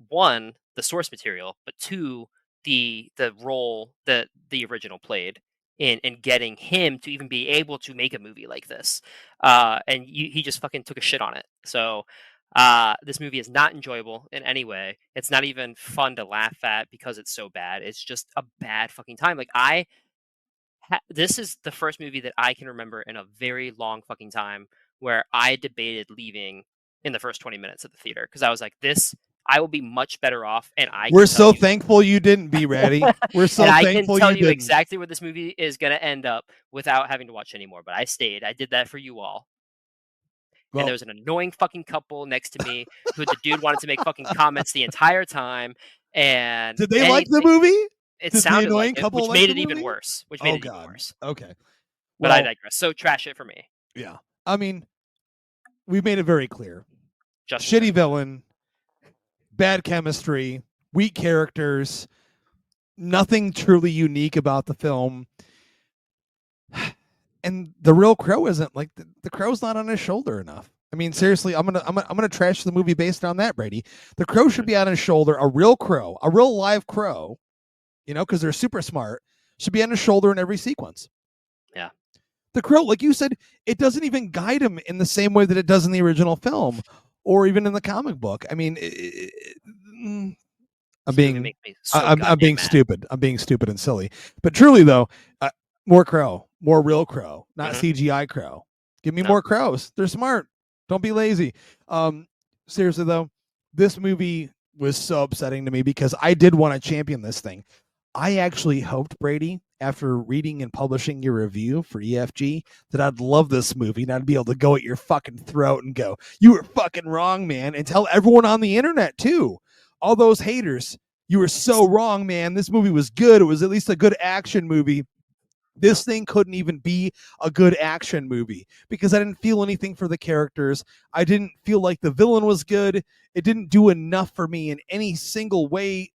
one, the source material, but two, the role that the original played in getting him to even be able to make a movie like this. And he just fucking took a shit on it. So this movie is not enjoyable in any way. It's not even fun to laugh at because it's so bad. It's just a bad fucking time. Like this is the first movie that I can remember in a very long fucking time where I debated leaving in the first 20 minutes of the theater because I was like, this I will be much better off, and We're so thankful you didn't, be ready. We're so and I thankful can tell you you didn't. exactly where this movie is going to end up without having to watch anymore. But I stayed. I did that for you all. Well, and there was an annoying fucking couple next to me who the dude wanted to make fucking comments the entire time. And did they like the movie? It Did the sounded like annoying it, couple which like made the it even movie? worse. Which Oh, made it even God. worse. Okay. But I digress. So trash it for me. Yeah. I mean, we've made it very clear. Justin Shitty villain, bad chemistry, weak characters, nothing truly unique about the film. And the real Crow isn't like the Crow's not on his shoulder enough. I mean, seriously, I'm gonna trash the movie based on that, Brady. The Crow should be on his shoulder. A real crow, a real live crow, because they're super smart, should be on his shoulder in every sequence. Yeah. The Crow, like you said, it doesn't even guide him in the same way that it does in the original film or even in the comic book. I mean, I'm being stupid. I'm being stupid and silly. But truly, though, more Crow, more real Crow, not CGI Crow. Give me more crows. They're smart. Don't be lazy. Seriously, though, this movie was so upsetting to me because I did want to champion this thing. I actually hoped, Brady, after reading and publishing your review for EFG, that I'd love this movie and I'd be able to go at your fucking throat and go, you were fucking wrong, man, and tell everyone on the internet, too. All those haters, you were so wrong, man. This movie was good. It was at least a good action movie. This thing couldn't even be a good action movie because I didn't feel anything for the characters. I didn't feel like the villain was good. It didn't do enough for me in any single way.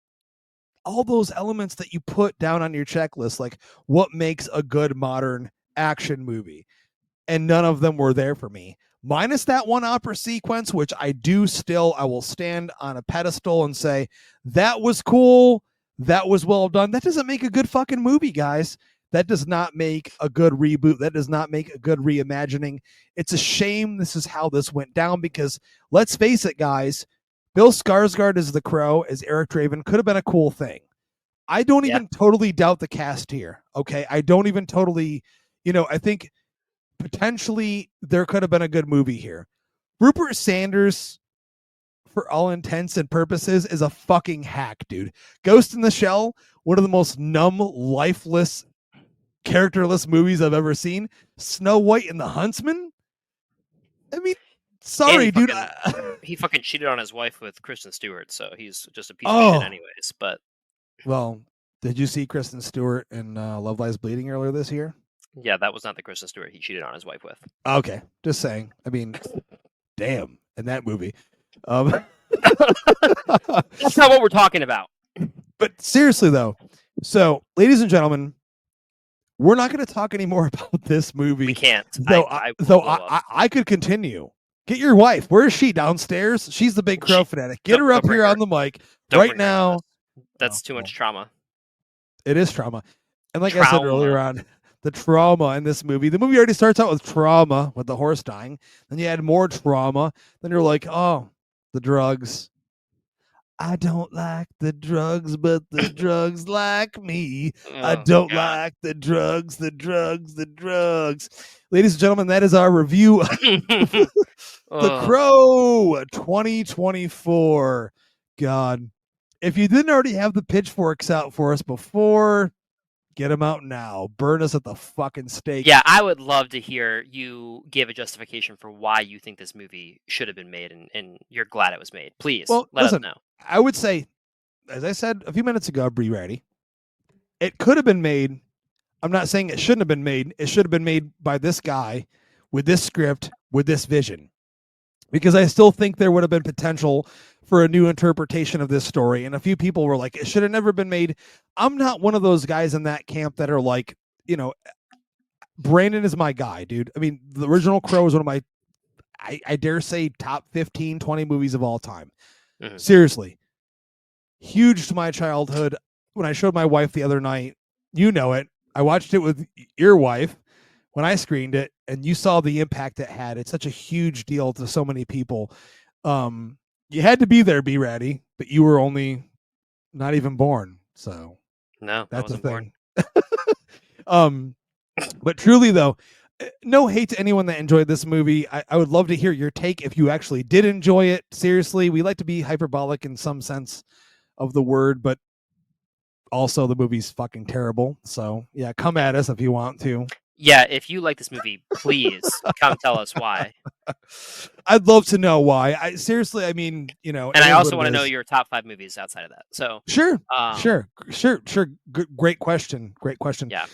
All those elements that you put down on your checklist, like what makes a good modern action movie, and none of them were there for me. Minus that one opera sequence, which I will stand on a pedestal and say, that was cool. That was well done. That doesn't make a good fucking movie, guys. That does not make a good reboot. That does not make a good reimagining. It's a shame this is how this went down because let's face it, guys, Bill Skarsgård as the Crow, as Eric Draven, could have been a cool thing. I don't even totally doubt the cast here, okay? I don't even totally, I think potentially there could have been a good movie here. Rupert Sanders, for all intents and purposes, is a fucking hack, dude. Ghost in the Shell, one of the most numb, lifeless, characterless movies I've ever seen. Snow White and the Huntsman? I mean, sorry, dude. He fucking cheated on his wife with Kristen Stewart, so he's just a piece of shit anyways. But well, did you see Kristen Stewart in Love Lies Bleeding earlier this year? Yeah, that was not the Kristen Stewart he cheated on his wife with. Okay, just saying. I mean, damn, in that movie. That's not what we're talking about. But seriously, though, so, ladies and gentlemen, we're not going to talk anymore about this movie. We can't. Though I could continue. Get your wife. Where is she? Downstairs? She's the big Crow fanatic. Get her up here on the mic right now. That's too much trauma. It is trauma. And like I said earlier on, the trauma in this movie. The movie already starts out with trauma, with the horse dying. Then you add more trauma. Then you're like, oh, the drugs. I don't like the drugs, but the drugs like me. I don't like the drugs, the drugs, the drugs. Ladies and gentlemen, that is our review of The Crow 2024. God, if you didn't already have the pitchforks out for us before, get them out now. Burn us at the fucking stake. Yeah, I would love to hear you give a justification for why you think this movie should have been made, and you're glad it was made. Please, let us know. I would say, as I said a few minutes ago, BluBrry, it could have been made. I'm not saying it shouldn't have been made. It should have been made by this guy with this script, with this vision. Because I still think there would have been potential for a new interpretation of this story. And a few people were like, it should have never been made. I'm not one of those guys in that camp that are like, Brandon is my guy, dude. I mean, the original Crow is one of my, I dare say, top 15, 20 movies of all time. Mm-hmm. Seriously. Huge to my childhood. When I showed my wife the other night, you know it. I watched it with your wife when I screened it, and you saw the impact it had. It's such a huge deal to so many people. You had to be there, be ready, but you were only not even born. So no, that's the thing. But truly though, no hate to anyone that enjoyed this movie. I would love to hear your take if you actually did enjoy it. Seriously, we like to be hyperbolic in some sense of the word, but also the movie's fucking terrible. So yeah, come at us if you want to. Yeah, if you like this movie, please come tell us why. I'd love to know why. Seriously, I mean, And it I is also what want it to know is. your top 5 movies outside of that. So Sure. um, Great question. Great question. yeah.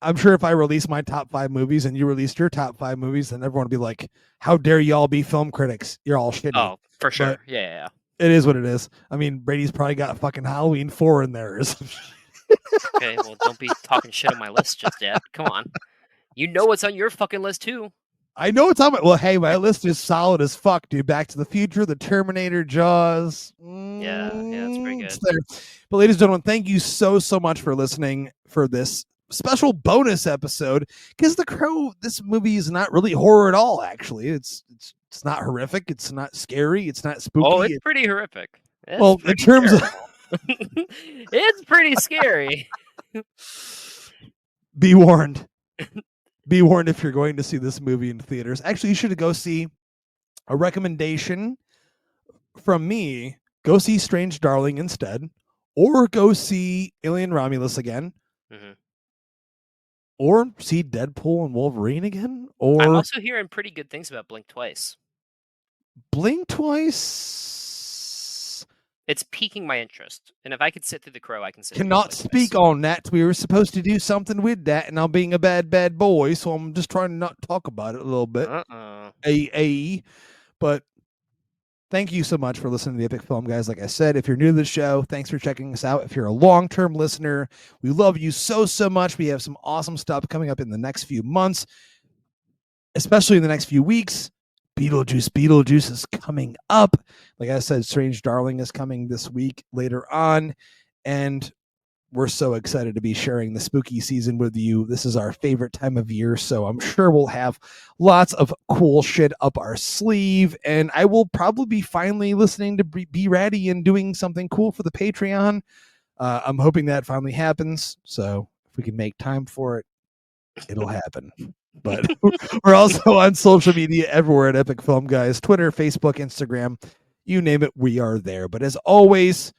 I'm sure if I release my top 5 movies and you released your top 5 movies, then everyone would be like, "How dare y'all be film critics? You're all shitty." Oh, for But sure. Yeah. it is what it is. I mean, Brady's probably got fucking Halloween 4 in there. Okay, well, don't be talking shit on my list just yet. Come on. You know what's on your fucking list too. I know it's on my. Well, hey, my list is solid as fuck, dude. Back to the Future, The Terminator, Jaws. Yeah, it's pretty good. It's there. But, ladies and gentlemen, thank you so much for listening for this special bonus episode. Because The Crow, this movie is not really horror at all. Actually, it's not horrific. It's not scary. It's not spooky. Oh, it's pretty horrific. It's well, in pretty terms of it's pretty scary. be warned. Be warned if you're going to see this movie in theaters. Actually, you should go see a recommendation from me. Go see Strange Darling instead, or go see Alien Romulus again, or see Deadpool and Wolverine again. Or I'm also hearing pretty good things about Blink Twice. Blink Twice. It's piquing my interest, and if I could sit through The Crow, I can sit. Cannot speak on that. We were supposed to do something with that, and I'm being a bad boy, so I'm just trying to not talk about it a little bit. But thank you so much for listening to the Epic Film Guys. Like I said, if you're new to the show, thanks for checking us out. If you're a long-term listener, we love you so much. We have some awesome stuff coming up in the next few months, especially in the next few weeks. Beetlejuice is coming up. Like I said, Strange Darling is coming this week later on. And we're so excited to be sharing the spooky season with you. This is our favorite time of year, so I'm sure we'll have lots of cool shit up our sleeve. And I will probably be finally listening to Be Ready and doing something cool for the Patreon. I'm hoping that finally happens. So if we can make time for it, it'll happen. But we're also on social media everywhere at Epic Film Guys, Twitter, Facebook, Instagram, you name it, we are there. But as always,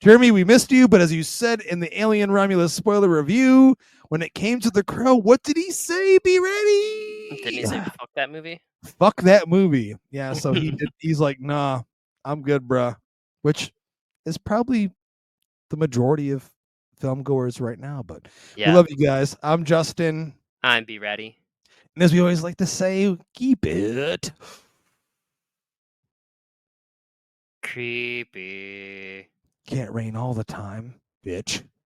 Jeremy, we missed you, but as you said in the Alien Romulus spoiler review, when it came to The Crow, what did he say? Be ready. Didn't he say fuck that movie? Fuck that movie. Yeah, so he's like, nah, I'm good, bruh. Which is probably the majority of film goers right now, but we love you guys. I'm Justin. I'm Be Ready. And as we always like to say, keep it creepy. Can't rain all the time, bitch.